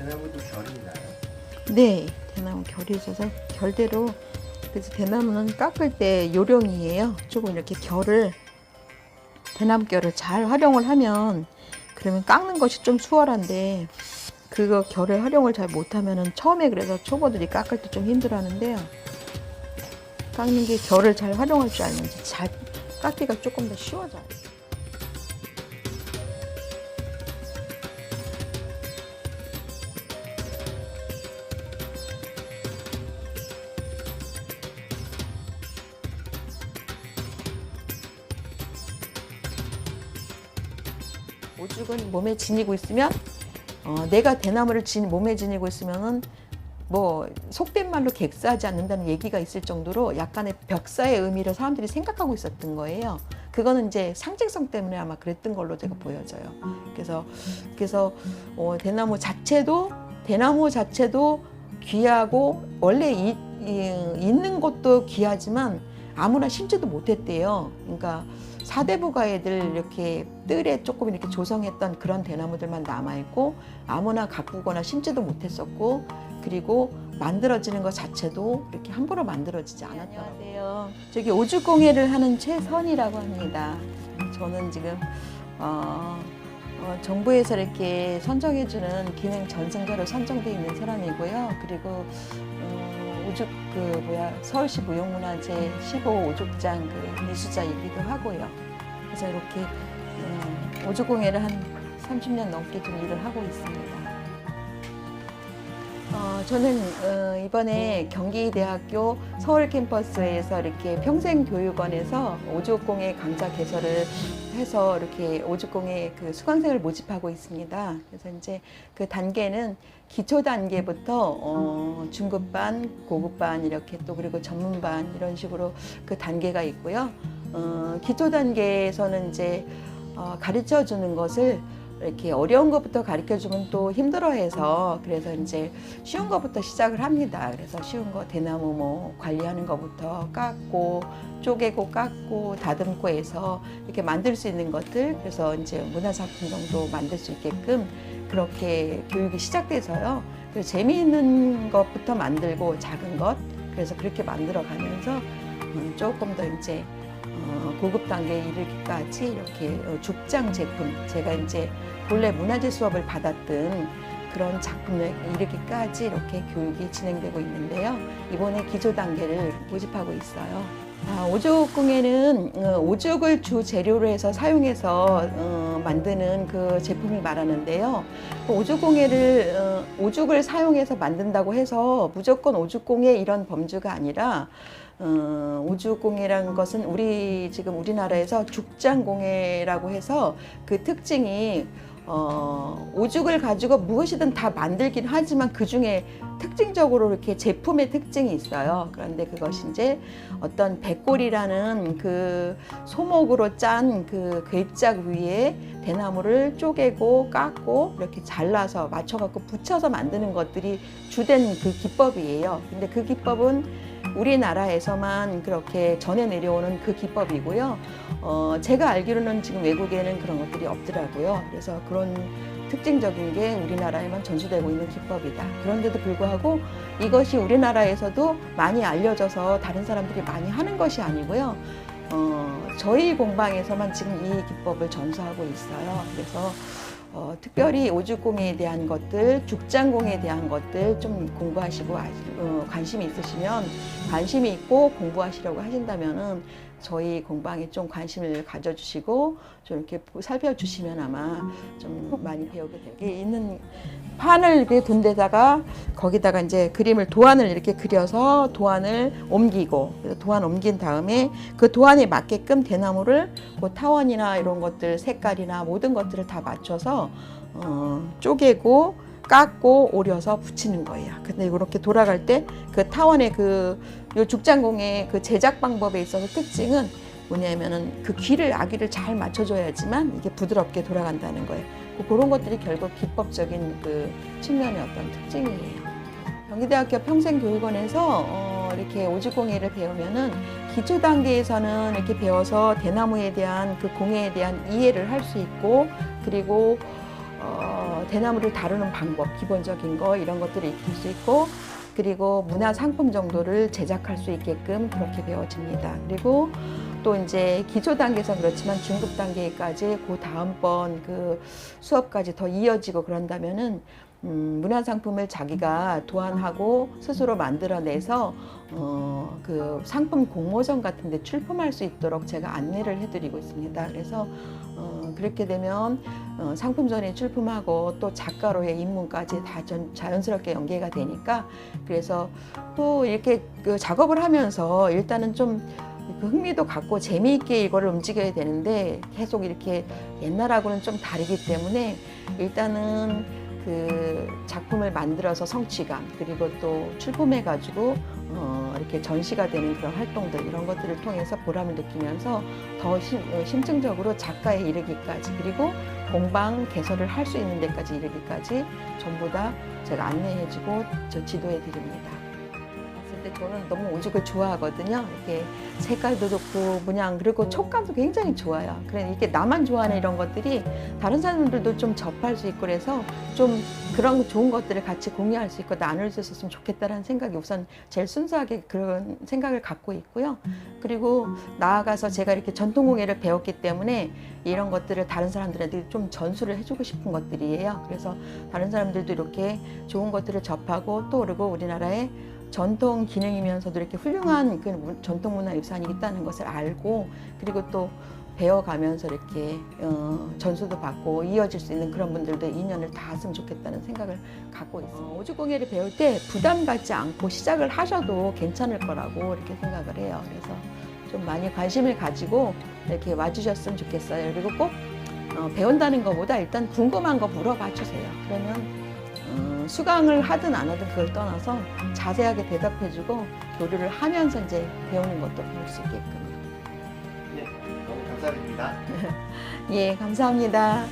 대나무도 결이 나요? 네, 대나무 결이 있어서 결대로. 그래서 대나무는 깎을 때 요령이에요. 조금 이렇게 결을, 대나무 결을 잘 활용을 하면 그러면 깎는 것이 좀 수월한데, 그거 결을 활용을 잘 못하면은 처음에, 그래서 초보들이 깎을 때 좀 힘들어하는데요. 깎는 게 결을 잘 활용할 줄 알면서 잘 깎기가 조금 더 쉬워져요. 오죽은 몸에 지니고 있으면, 내가 대나무를 몸에 지니고 있으면은 뭐 속된 말로 객사하지 않는다는 얘기가 있을 정도로 약간의 벽사의 의미를 사람들이 생각하고 있었던 거예요. 그거는 이제 상징성 때문에 아마 그랬던 걸로 제가 보여져요. 그래서 대나무 자체도 귀하고, 원래 있는 것도 귀하지만 아무나 심지도 못했대요. 그러니까 사대부가애들 이렇게 뜰에 조금 이렇게 조성했던 그런 대나무들만 남아있고, 아무나 가꾸거나 심지도 못했었고, 그리고 만들어지는 것 자체도 이렇게 함부로 만들어지지 않았더라고요. 안녕하세요. 저기 오죽공예를 하는 최선이라고 합니다. 저는 지금 정부에서 이렇게 선정해주는 기능 전승자로 선정되어 있는 사람이고요. 그리고 오죽 서울시 무형문화재 15 오죽장 미수자이기도 하고요. 그래서 이렇게 오죽공예를 한 30년 넘게 좀 일을 하고 있습니다. 저는 이번에 경기대학교 서울 캠퍼스에서 이렇게 평생교육원에서 오죽공예 강좌 개설을 해서 이렇게 오죽공예 그 수강생을 모집하고 있습니다. 그래서 이제 그 단계는 기초 단계부터 중급반, 고급반 이렇게 또 그리고 전문반 이런 식으로 그 단계가 있고요. 기초 단계에서는 이제 가르쳐 주는 것을 이렇게 어려운 것부터 가르쳐 주면 또 힘들어해서, 그래서 이제 쉬운 것부터 시작을 합니다. 그래서 쉬운 거 대나무 뭐 관리하는 것부터 깎고 쪼개고 깎고 다듬고 해서 이렇게 만들 수 있는 것들, 그래서 이제 문화상품 정도 만들 수 있게끔 그렇게 교육이 시작돼서요. 그래서 재미있는 것부터 만들고 작은 것, 그래서 그렇게 만들어 가면서 조금 더 이제 고급 단계에 이르기까지 이렇게 죽장 제품, 제가 이제 본래 문화재 수업을 받았던 그런 작품에 이르기까지 이렇게 교육이 진행되고 있는데요. 이번에 기초 단계를 모집하고 있어요. 오죽공예는 오죽을 주 재료로 해서 사용해서 만드는 그 제품을 말하는데요. 오죽을 사용해서 만든다고 해서 무조건 오죽공예 이런 범주가 아니라, 오죽공예라는 것은 지금 우리나라에서 죽장공예라고 해서 그 특징이 오죽을 가지고 무엇이든 다 만들긴 하지만 그 중에 특징적으로 이렇게 제품의 특징이 있어요. 그런데 그것이 이제 어떤 백골이라는 그 소목으로 짠 그 괴짝 위에 대나무를 쪼개고 깎고 이렇게 잘라서 맞춰갖고 붙여서 만드는 것들이 주된 그 기법이에요. 근데 그 기법은 우리나라에서만 그렇게 전해 내려오는 그 기법이고요. 제가 알기로는 지금 외국에는 그런 것들이 없더라고요. 그래서 그런 특징적인 게 우리나라에만 전수되고 있는 기법이다. 그런데도 불구하고 이것이 우리나라에서도 많이 알려져서 다른 사람들이 많이 하는 것이 아니고요. 저희 공방에서만 지금 이 기법을 전수하고 있어요. 그래서 특별히 오죽공예에 대한 것들, 죽장공예에 대한 것들 좀 공부하시고 관심이 있으시면, 관심이 있고 공부하시려고 하신다면은 저희 공방에 좀 관심을 가져주시고 좀 이렇게 살펴주시면 아마 좀 많이 배우게 될 게 있는, 판을 이렇게 둔 데다가 거기다가 이제 도안을 이렇게 그려서 도안을 옮기고, 도안 옮긴 다음에 그 도안에 맞게끔 대나무를 그 타원이나 이런 것들 색깔이나 모든 것들을 다 맞춰서 쪼개고 깎고 오려서 붙이는 거예요. 근데 이렇게 돌아갈 때 그 타원의 요 죽장공의 그 제작 방법에 있어서 특징은 뭐냐면은 그 아기를 잘 맞춰줘야지만 이게 부드럽게 돌아간다는 거예요. 그런 것들이 결국 기법적인 그 측면의 어떤 특징이에요. 경기대학교 평생교육원에서 이렇게 오죽공예를 배우면은 기초 단계에서는 이렇게 배워서 대나무에 대한 그 공예에 대한 이해를 할 수 있고, 그리고 대나무를 다루는 방법, 기본적인 거 이런 것들을 익힐 수 있고, 그리고 문화 상품 정도를 제작할 수 있게끔 그렇게 배워집니다. 그리고 또 이제 기초 단계에서 그렇지만 중급 단계까지 그 다음번 그 수업까지 더 이어지고 그런다면은 문화 상품을 자기가 도안하고 스스로 만들어내서 그 상품 공모전 같은 데 출품할 수 있도록 제가 안내를 해드리고 있습니다. 그래서 그렇게 되면 상품전에 출품하고 또 작가로의 입문까지 다 자연스럽게 연계가 되니까, 그래서 또 이렇게 그 작업을 하면서 일단은 좀 그 흥미도 갖고 재미있게 이거를 움직여야 되는데 계속 이렇게 옛날하고는 좀 다르기 때문에 일단은 그 작품을 만들어서 성취감, 그리고 또 출품해가지고 이렇게 전시가 되는 그런 활동들, 이런 것들을 통해서 보람을 느끼면서 더 심층적으로 작가에 이르기까지, 그리고 공방 개설을 할 수 있는 데까지 이르기까지 전부 다 제가 안내해주고 지도해 드립니다. 저는 너무 오죽을 좋아하거든요. 이렇게 색깔도 좋고 문양, 그리고 촉감도 굉장히 좋아요. 그래 이게 나만 좋아하는 이런 것들이 다른 사람들도 좀 접할 수 있고, 그래서 좀 그런 좋은 것들을 같이 공유할 수 있고 나눌 수 있었으면 좋겠다라는 생각이 우선 제일 순수하게 그런 생각을 갖고 있고요. 그리고 나아가서 제가 이렇게 전통공예를 배웠기 때문에 이런 것들을 다른 사람들한테 좀 전수를 해주고 싶은 것들이에요. 그래서 다른 사람들도 이렇게 좋은 것들을 접하고, 또 그리고 우리나라의 전통 기능이면서도 이렇게 훌륭한 그 전통문화유산이 있다는 것을 알고, 그리고 또 배워가면서 이렇게 전수도 받고 이어질 수 있는 그런 분들도 인연을 닿았으면 좋겠다는 생각을 갖고 있습니다. 오죽공예를 배울 때 부담 갖지 않고 시작을 하셔도 괜찮을 거라고 이렇게 생각을 해요. 그래서 좀 많이 관심을 가지고 이렇게 와주셨으면 좋겠어요. 그리고 꼭 배운다는 것보다 일단 궁금한 거 물어봐 주세요. 그러면 수강을 하든 안 하든 그걸 떠나서 자세하게 대답해주고 교류를 하면서 이제 배우는 것도 배울 수 있게끔. 네, 너무 감사드립니다. 예, 감사합니다.